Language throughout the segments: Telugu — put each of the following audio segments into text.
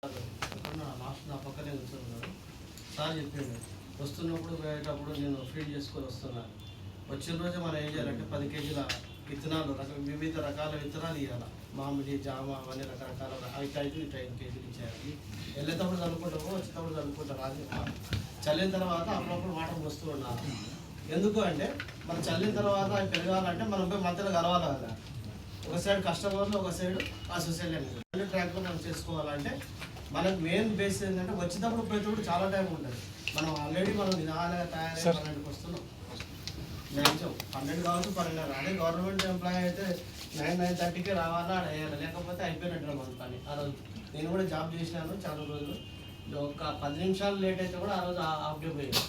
లాస్ట్ నా పక్కనే కూర్చున్నాను. సార్ చెప్పిండు వస్తున్నప్పుడు పోయేటప్పుడు నేను ఫీడ్ చేసుకొని వస్తున్నాను. వచ్చిన రోజు మనం ఏం చేయాలంటే 10 కేజీల విత్తనాలు వివిధ రకాల విత్తనాలు ఇవ్వాలి. మామిడి, జామ అవన్నీ రకరకాల 5 కేజీలు ఇచ్చేయాలి. వెళ్ళేటప్పుడు చల్లుకుంటాము, వచ్చేటప్పుడు చల్లుకుంటారు. అది చల్లిన తర్వాత అప్పుడప్పుడు వాటర్ పోస్తూ ఉండాలి. ఎందుకు అంటే మనం చల్లిన తర్వాత అవి పెరగాలంటే మనం పోయి మధ్యలో కలవాలి కదా. ఒక సైడ్ కస్టమర్లు, ఒక సైడ్ ఆ సొసైటీ అన్ని ట్రాక్లో మనం చేసుకోవాలంటే మనకు మెయిన్ బేస్ ఏంటంటే వచ్చేటప్పుడు పోయేటప్పుడు చాలా టైం ఉంటుంది. మనం ఆల్రెడీ మనం నిదానంగా తయారై 12కి వస్తున్నాం. మ్యాక్సిమం 12 కావచ్చు, 12:30. అదే గవర్నమెంట్ ఎంప్లాయీ అయితే 9:30కే రావాలా వేయాలి, లేకపోతే అయిపోయినట్టు మన పని. ఆ రోజు నేను కూడా జాబ్ చేసినాను చాలా రోజులు. ఒక 10 నిమిషాలు లేట్ అయితే కూడా ఆ రోజు హాఫ్ డే పోయింది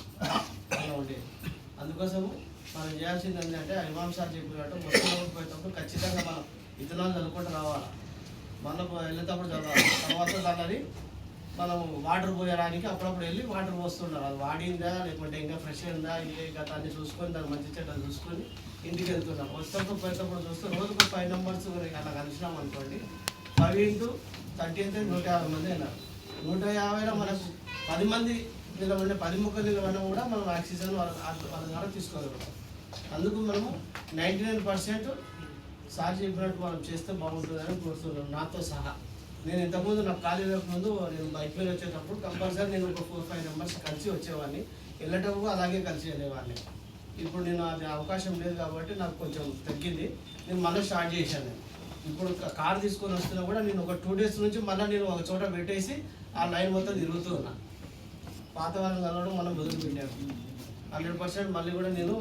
అలా ఉండేది. అందుకోసము మనం చేయాల్సింది ఏంటంటే ఇమాం సార్ చెప్పినట్టు మొత్తం పోయేటప్పుడు ఖచ్చితంగా మనం విత్తనాలు చల్లుకుంటూ రావాలి. మనం వెళ్ళేటప్పుడు చదవాలి. తర్వాత దాన్ని మనం వాటర్ పోయడానికి అప్పుడప్పుడు వెళ్ళి వాటర్ పోస్తుంటారు. అది వాడిందా లేకుంటే ఇంకా ఫ్రెష్ అయిందా ఏ గత అన్ని చూసుకొని దాన్ని మంచి చెట్టు చూసుకొని ఇంటికి వెళ్తున్నాం. వచ్చేటప్పుడు పోయేటప్పుడు చూస్తే రోజుకు 5 నెంబర్స్ అలా కలిసినాం అనుకోండి. 5 × 30 అంటే 150 మంది అయినారు. 150లో మనకు 10 మంది నిలబడి 10 మొక్కలు నిలబడినా కూడా మనం ఆక్సిజన్ వాళ్ళ ద్వారా తీసుకోగలుగుతాం. అందుకు మనము 99% సార్ చెప్పినట్టు మనం చేస్తే బాగుంటుందని కోరుతున్నాను, నాతో సహా. నేను ఇంతకుముందు నాకు ఖాళీ ముందు నేను బైక్ మీద వచ్చేటప్పుడు కంపల్సరీ నేను ఒక 4-5 మెంబర్స్ కలిసి వచ్చేవాడిని. వెళ్ళేటప్పుడు అలాగే కలిసి వెళ్ళేవాడిని. ఇప్పుడు నేను అది అవకాశం లేదు కాబట్టి నాకు కొంచెం తగ్గింది. నేను మళ్ళీ స్టార్ట్ చేశాను. ఇప్పుడు కార్ తీసుకొని వస్తున్నా కూడా నేను ఒక 2 డేస్ నుంచి మళ్ళీ నేను ఒక చోట పెట్టేసి ఆ లైన్ మొత్తం తిరుగుతూ ఉన్నా. పాత వాళ్ళని కలవడం మనం మొదలుపెట్టాను. 100% మళ్ళీ కూడా నేను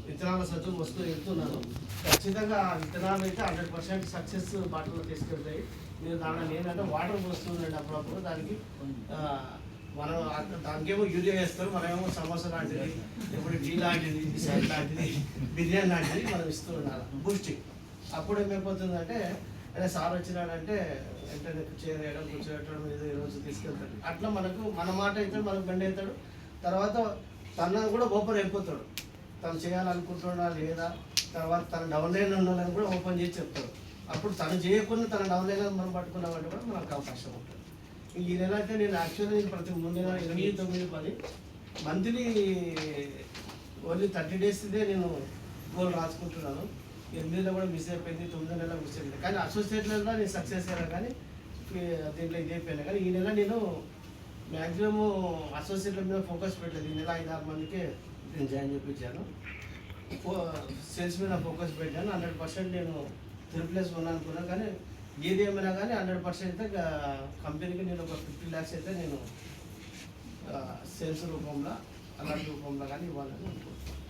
విత్తనాల సత్తు వస్తూ వెళ్తున్నాను. ఖచ్చితంగా ఆ విత్తనాలు అయితే 100% సక్సెస్ బాటలో తీసుకెళ్తాయి. మీరు దాంట్లో ఏంటంటే వాటర్ పోస్తుందండి అప్పుడప్పుడు. దానికి మనం దానికేమో యూరియా వేస్తారు, మనమేమో సమోసా లాంటిది, ఇప్పుడు టీ లాంటిది, బిస్కెట్ లాంటిది, బిర్యానీ లాంటిది మనం ఇస్తూ ఉండాలి బూస్టింగ్. అప్పుడు ఏమైపోతుందంటే అదే సార్ వచ్చినాడంటే వెంటనే చేయడం కూర్చోబెట్టడం ఏదో ఈరోజు తీసుకెళ్తాడు. అట్లా మనకు మన మాట అయితే మనకు బండి అవుతాడు. తర్వాత తన కూడా ఓపెన్ అయిపోతాడు. తను చేయాలనుకుంటున్నా లేదా, తర్వాత తన డౌన్ లైన్ ఉండాలని కూడా ఓపెన్ చేసి చెప్తాడు. అప్పుడు తను చేయకుండా తన డౌన్ లైన్ మనం పట్టుకున్నామంటే కూడా మనకు అవకాశం ఉంటుంది. ఈ నెల అయితే నేను యాక్చువల్లీ నేను ప్రతి ముందు నెల 29-10 మంత్లీ ఓన్లీ 30 days ఇదే నేను గోల్ రాసుకుంటున్నాను. 8 కూడా మిస్ అయిపోయింది, 9 నెలలు మిస్ అయిపోయింది. కానీ అసోసియేట్లలో నేను సక్సెస్ అయ్యాను, కానీ దీంట్లో ఇది అయిపోయినా. కానీ ఈ నెల నేను మ్యాక్సిమం అసోసియేట్ల మీద ఫోకస్ పెట్టలేదు. ఈ నెల 5-6 మందికి నేను జాయిన్ చేయించాను. సేల్స్ మీద ఫోకస్ పెట్టాను. 100% నేను 3+1 అనుకున్నాను. కానీ ఏది ఏమైనా కానీ 100% అయితే కంపెనీకి నేను ఒక 50 lakhs అయితే నేను సేల్స్ రూపంలో అలాంటి రూపంలో కానీ ఇవ్వాలని అనుకుంటున్నాను.